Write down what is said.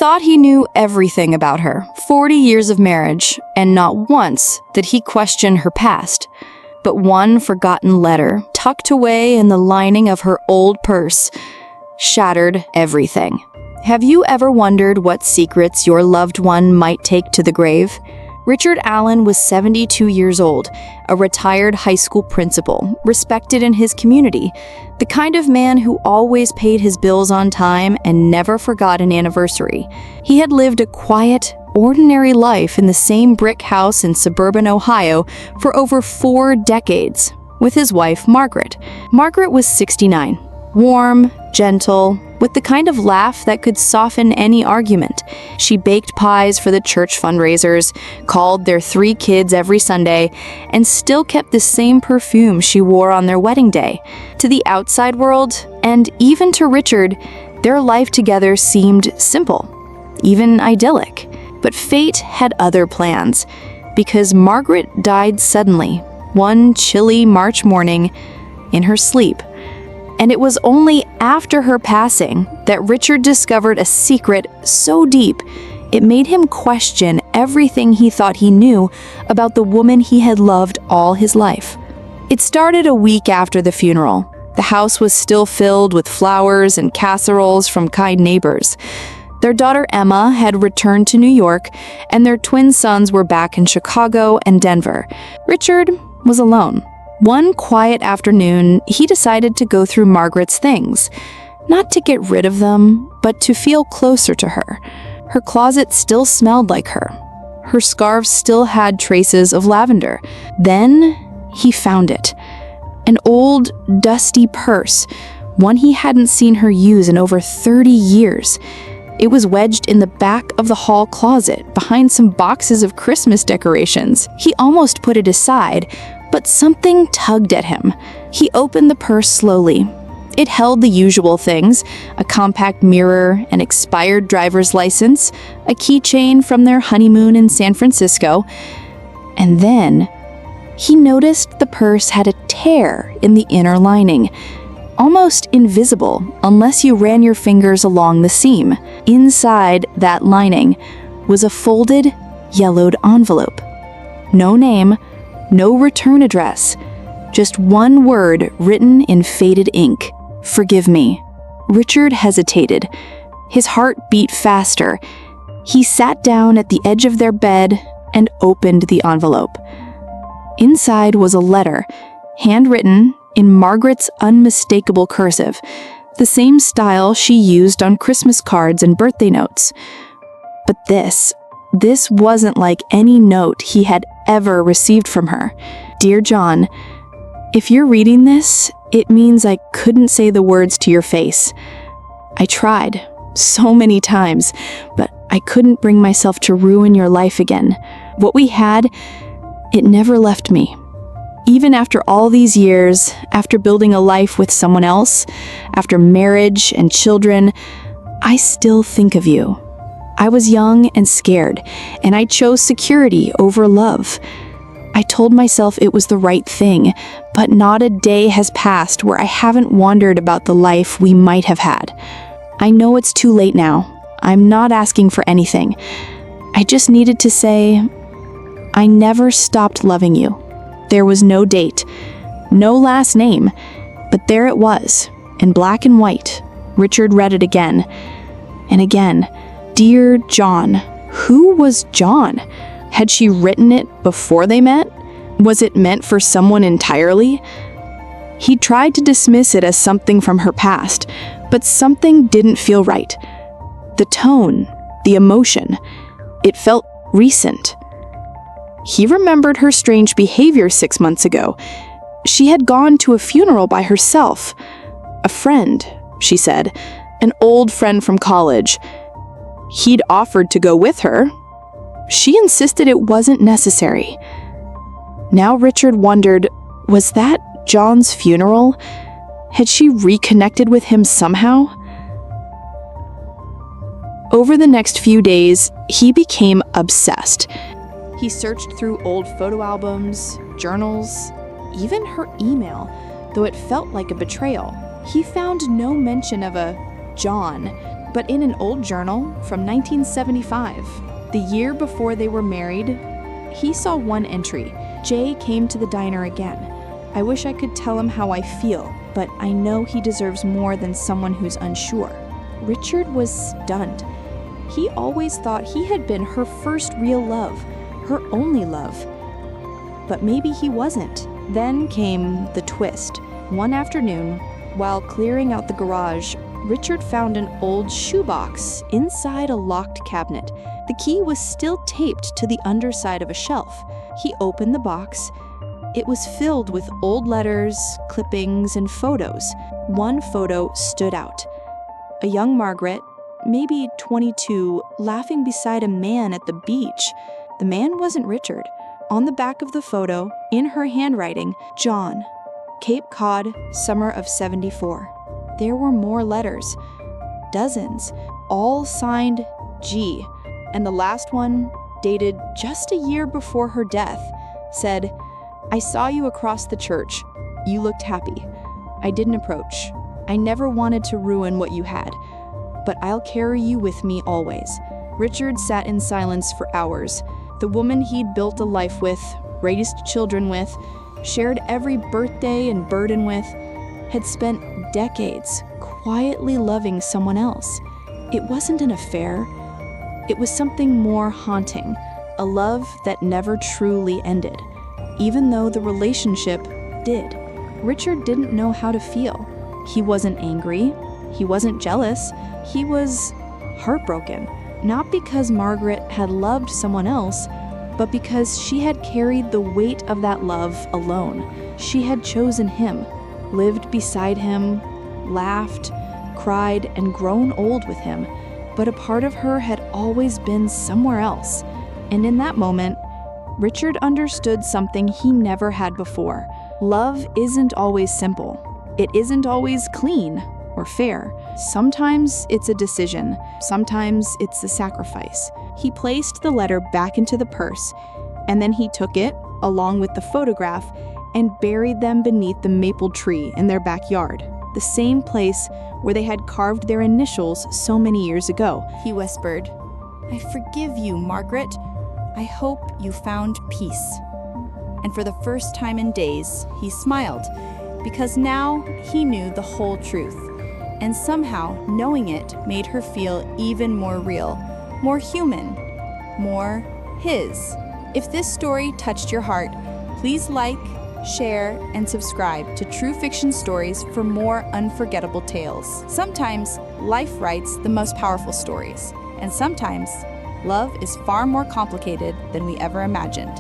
thought he knew everything about her, 40 years of marriage, and not once did he question her past. But one forgotten letter, tucked away in the lining of her old purse, shattered everything. Have you ever wondered what secrets your loved one might take to the grave? Richard Allen was 72 years old, a retired high school principal, respected in his community, the kind of man who always paid his bills on time and never forgot an anniversary. He had lived a quiet, ordinary life in the same brick house in suburban Ohio for over 4 decades, with his wife, Margaret. Margaret was 69, warm, gentle, with the kind of laugh that could soften any argument. She baked pies for the church fundraisers, called their 3 kids every Sunday, and still kept the same perfume she wore on their wedding day. To the outside world, and even to Richard, their life together seemed simple, even idyllic. But fate had other plans, because Margaret died suddenly, one chilly March morning, in her sleep. And it was only after her passing that Richard discovered a secret so deep it made him question everything he thought he knew about the woman he had loved all his life. It started a week after the funeral. The house was still filled with flowers and casseroles from kind neighbors. Their daughter Emma had returned to New York, and their twin sons were back in Chicago and Denver. Richard was alone. One quiet afternoon, he decided to go through Margaret's things, not to get rid of them, but to feel closer to her. Her closet still smelled like her. Her scarves still had traces of lavender. Then he found it. An old, dusty purse, one he hadn't seen her use in over 30 years. It was wedged in the back of the hall closet, behind some boxes of Christmas decorations. He almost put it aside, but something tugged at him. He opened the purse slowly. It held the usual things: a compact mirror, an expired driver's license, a keychain from their honeymoon in San Francisco. And then he noticed the purse had a tear in the inner lining, almost invisible unless you ran your fingers along the seam. Inside that lining was a folded, yellowed envelope. No name, no return address, just one word written in faded ink: "Forgive me." Richard hesitated. His heart beat faster. He sat down at the edge of their bed and opened the envelope. Inside was a letter, handwritten in Margaret's unmistakable cursive, the same style she used on Christmas cards and birthday notes. But this wasn't like any note he had ever received from her. "Dear John, if you're reading this, it means I couldn't say the words to your face. I tried so many times, but I couldn't bring myself to ruin your life again. What we had, it never left me. Even after all these years, after building a life with someone else, after marriage and children, I still think of you. I was young and scared, and I chose security over love. I told myself it was the right thing, but not a day has passed where I haven't wondered about the life we might have had. I know it's too late now. I'm not asking for anything. I just needed to say, I never stopped loving you." There was no date, no last name, but there it was, in black and white. Richard read it again and again. Dear John. Who was John? Had she written it before they met? Was it meant for someone entirely? He tried to dismiss it as something from her past, but something didn't feel right. The tone, the emotion, it felt recent. He remembered her strange behavior 6 months ago. She had gone to a funeral by herself. A friend, she said, an old friend from college. He'd offered to go with her. She insisted it wasn't necessary. Now Richard wondered, was that John's funeral? Had she reconnected with him somehow? Over the next few days, he became obsessed. He searched through old photo albums, journals, even her email, though it felt like a betrayal. He found no mention of a John, But in an old journal from 1975, the year before they were married, he saw one entry. Jay came to the diner again. I wish I could tell him how I feel, but I know he deserves more than someone who's unsure. Richard was stunned. He always thought he had been her first real love, her only love. But maybe he wasn't. Then came the twist. One afternoon, while clearing out the garage, Richard found an old shoebox inside a locked cabinet. The key was still taped to the underside of a shelf. He opened the box. It was filled with old letters, clippings, and photos. One photo stood out. A young Margaret, maybe 22, laughing beside a man at the beach. The man wasn't Richard. On the back of the photo, in her handwriting, John, Cape Cod, summer of '74. There were more letters, dozens, all signed G, and the last one, dated just a year before her death, said, I saw you across the church. You looked happy. I didn't approach. I never wanted to ruin what you had, but I'll carry you with me always. Richard sat in silence for hours. The woman he'd built a life with, raised children with, shared every birthday and burden with, had spent decades quietly loving someone else. It wasn't an affair. It was something more haunting, a love that never truly ended, even though the relationship did. Richard didn't know how to feel. He wasn't angry. He wasn't jealous. He was heartbroken, not because Margaret had loved someone else, but because she had carried the weight of that love alone. She had chosen him, lived beside him, laughed, cried, and grown old with him, but a part of her had always been somewhere else. And in that moment, Richard understood something he never had before. Love isn't always simple. It isn't always clean or fair. Sometimes it's a decision. Sometimes it's a sacrifice. He placed the letter back into the purse, and then he took it, along with the photograph, and buried them beneath the maple tree in their backyard, the same place where they had carved their initials so many years ago. He whispered, I forgive you, Margaret. I hope you found peace. And for the first time in days, he smiled, because now he knew the whole truth. And somehow, knowing it made her feel even more real, more human, more his. If this story touched your heart, please like, share, and subscribe to True Fiction Stories for more unforgettable tales. Sometimes, life writes the most powerful stories, and sometimes, love is far more complicated than we ever imagined.